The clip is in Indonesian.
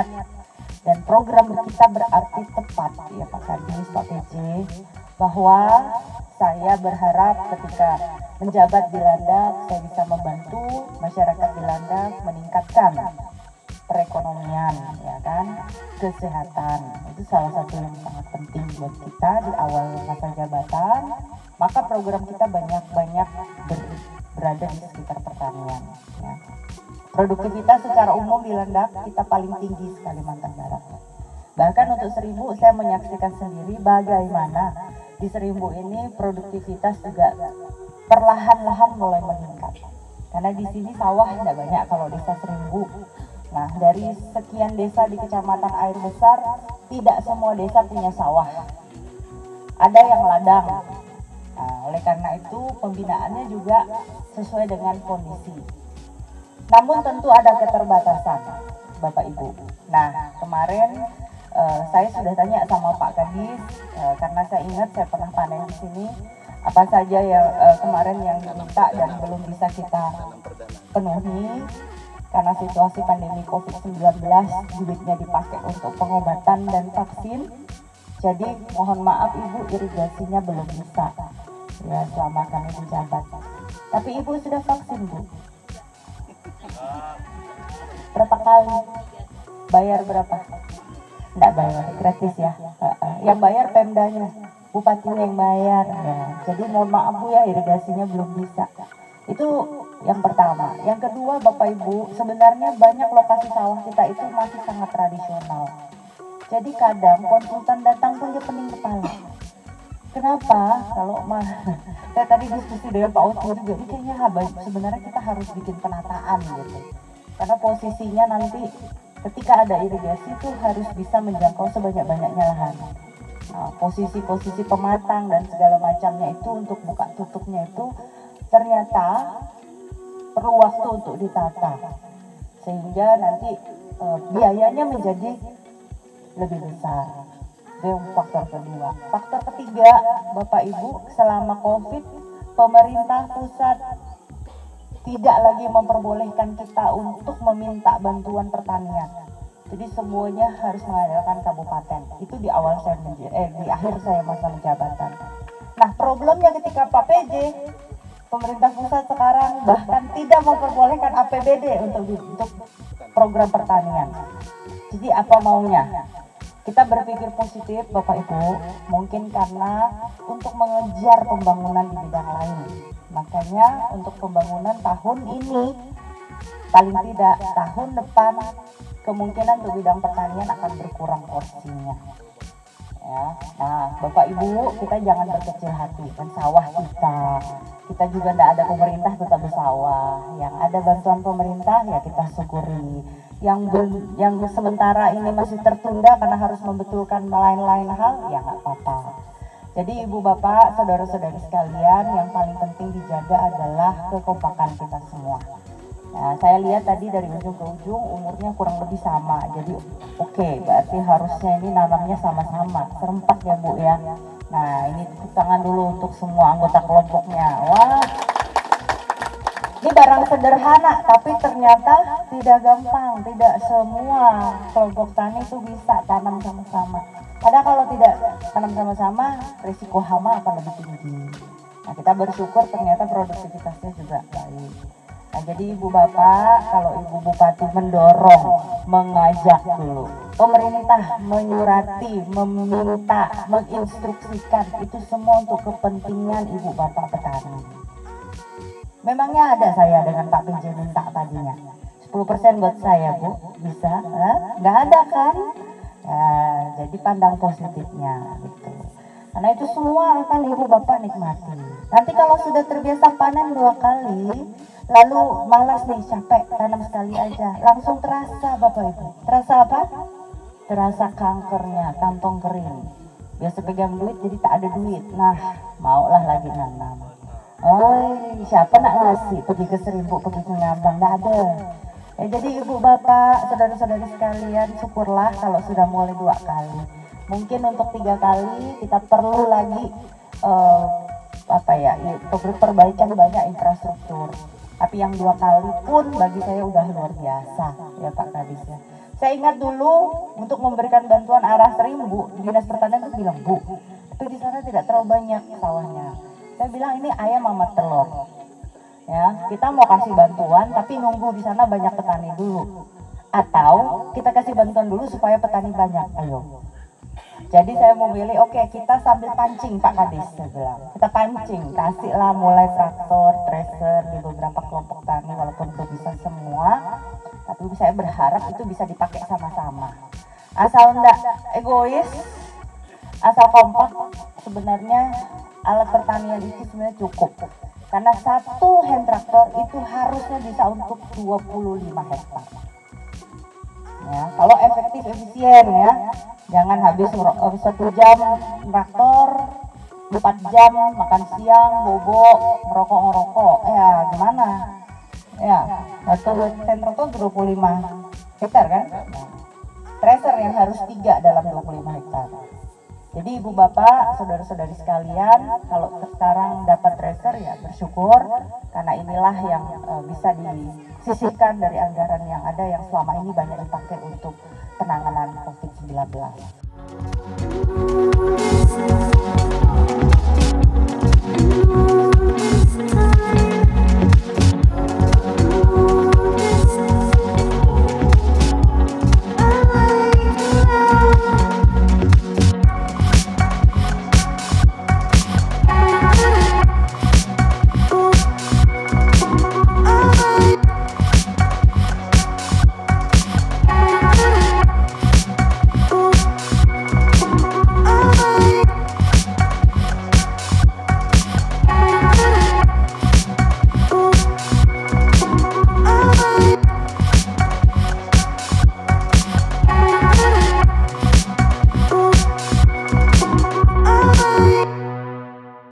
niat dan program kita berarti tepat ya Pak Kadis, Pak PJ, bahwa saya berharap ketika menjabat di Landak saya bisa membantu masyarakat di Landak meningkatkan perekonomian, ya kan, kesehatan. Itu salah satu yang sangat penting buat kita di awal masa jabatan. Maka program kita banyak-banyak berada di sekitar pertanian. Ya. Produktivitas secara umum di Landak kita paling tinggi di Kalimantan Barat. Bahkan untuk Seribu saya menyaksikan sendiri bagaimana di Seribu ini produktivitas juga perlahan-lahan mulai meningkat. Karena di sini sawah tidak banyak kalau desa Seribu. Nah, dari sekian desa di Kecamatan Air Besar, tidak semua desa punya sawah. Ada yang ladang. Nah, oleh karena itu pembinaannya juga sesuai dengan kondisi. Namun tentu ada keterbatasan, Bapak Ibu. Nah, kemarin saya sudah tanya sama Pak Kadis, karena saya ingat saya pernah panen di sini, apa saja yang kemarin yang diminta dan belum bisa kita penuhi. Karena situasi pandemi COVID-19, duitnya dipakai untuk pengobatan dan vaksin. Jadi mohon maaf Ibu, irigasinya belum bisa ya selama kami menjabat. Tapi Ibu sudah vaksin Bu? Berapa kali? Bayar berapa? Enggak bayar, gratis ya. Yang bayar Pemdanya, bupatinya yang bayar ya. Jadi mohon maaf Bu ya, irigasinya belum bisa. Itu yang pertama. Yang kedua Bapak Ibu, sebenarnya banyak lokasi sawah kita itu masih sangat tradisional. Jadi kadang konsultan datang pun dia pening kepala. Kenapa? Kalau saya tadi diskusi dengan Pak Utkur juga, ini kayaknya sebenarnya kita harus bikin penataan gitu. Karena posisinya nanti ketika ada irigasi itu harus bisa menjangkau sebanyak-banyaknya lahan. Nah, posisi-posisi pematang dan segala macamnya itu untuk buka tutupnya itu ternyata perlu waktu untuk ditata sehingga nanti biayanya menjadi lebih besar. Itu yang faktor kedua. Faktor ketiga, Bapak Ibu, selama COVID pemerintah pusat tidak lagi memperbolehkan kita untuk meminta bantuan pertanian. Jadi semuanya harus mengandalkan kabupaten. Itu di awal saya di akhir saya masa jabatan. Nah, problemnya ketika Pak PJ, pemerintah pusat sekarang bahkan tidak memperbolehkan APBD untuk program pertanian. Jadi apa maunya? Kita berpikir positif Bapak Ibu, mungkin karena untuk mengejar pembangunan di bidang lain. Makanya untuk pembangunan tahun ini, paling tidak tahun depan, kemungkinan untuk bidang pertanian akan berkurang porsinya. Ya, nah Bapak Ibu, kita jangan berkecil hati, kan sawah kita juga tidak ada pemerintah tetap bersawah. Yang ada bantuan pemerintah ya kita syukuri. Yang sementara ini masih tertunda karena harus membetulkan lain-lain hal, ya nggak apa-apa. Jadi Ibu Bapak, saudara-saudari sekalian, yang paling penting dijaga adalah kekompakan kita semua. Nah, saya lihat tadi dari ujung ke ujung umurnya kurang lebih sama. Jadi oke, berarti harusnya ini nanamnya sama-sama, serempak ya Bu ya. Nah, ini tepuk tangan dulu untuk semua anggota kelompoknya. Wah, ini barang sederhana, tapi ternyata tidak gampang. Tidak semua kelompok tani itu bisa tanam sama-sama. Padahal kalau tidak tanam sama-sama, risiko hama akan lebih tinggi. Nah, kita bersyukur ternyata produktivitasnya juga baik. Nah, jadi Ibu Bapak, kalau Ibu Bupati mendorong, mengajak dulu, pemerintah menyurati, meminta, menginstruksikan, itu semua untuk kepentingan Ibu Bapak petani. Memangnya ada saya dengan Pak PJ minta tadinya 10% buat saya Bu, bisa? Nggak ada kan? Ya, jadi pandang positifnya gitu. Karena itu semua akan Ibu Bapak nikmati. Nanti kalau sudah terbiasa panen 2 kali, lalu malas nih, capek, tanam sekali aja, langsung terasa Bapak Ibu. Terasa apa? Terasa kankernya, kantong kering. Biasa pegang duit jadi tak ada duit. Nah, maulah lagi nanam. Oh, siapa nak ngasih? Pergi ke Seribu, pergi ke Ngabang, nggak ada. Jadi Ibu Bapak, saudara-saudari sekalian, syukurlah kalau sudah mulai 2 kali. Mungkin untuk 3 kali kita perlu lagi perbaikan banyak infrastruktur. Tapi yang 2 kali pun bagi saya udah luar biasa ya Pak Kadis ya. Saya ingat dulu untuk memberikan bantuan arah 1000, Dinas Pertanian itu bilang, Bu, itu di sana tidak terlalu banyak sawahnya. Saya bilang ini ayam sama telur. Ya, kita mau kasih bantuan tapi nunggu di sana banyak petani dulu. Atau kita kasih bantuan dulu supaya petani banyak. Ayo. Jadi saya memilih, oke, kita sambil pancing Pak Kadis, saya bilang. Kita pancing, kasihlah mulai traktor, tracer di beberapa kelompok tani, walaupun belum bisa semua. Tapi saya berharap itu bisa dipakai sama-sama. Asal enggak egois, asal kompak, sebenarnya alat pertanian itu sebenarnya cukup. Karena satu hand traktor itu harusnya bisa untuk 25 hektar. Ya, kalau efektif efisien ya, jangan habis 1 jam traktor, 4 jam makan siang, bobo, ngerokok, ya gimana? Ya, satu hand traktor 25 hektar kan? Nah, tracer yang harus 3 dalam 25 hektar. Jadi ibu bapak, saudara-saudari sekalian, kalau sekarang dapat tracer ya bersyukur, karena inilah yang bisa disisihkan dari anggaran yang ada yang selama ini banyak dipakai untuk penanganan COVID-19.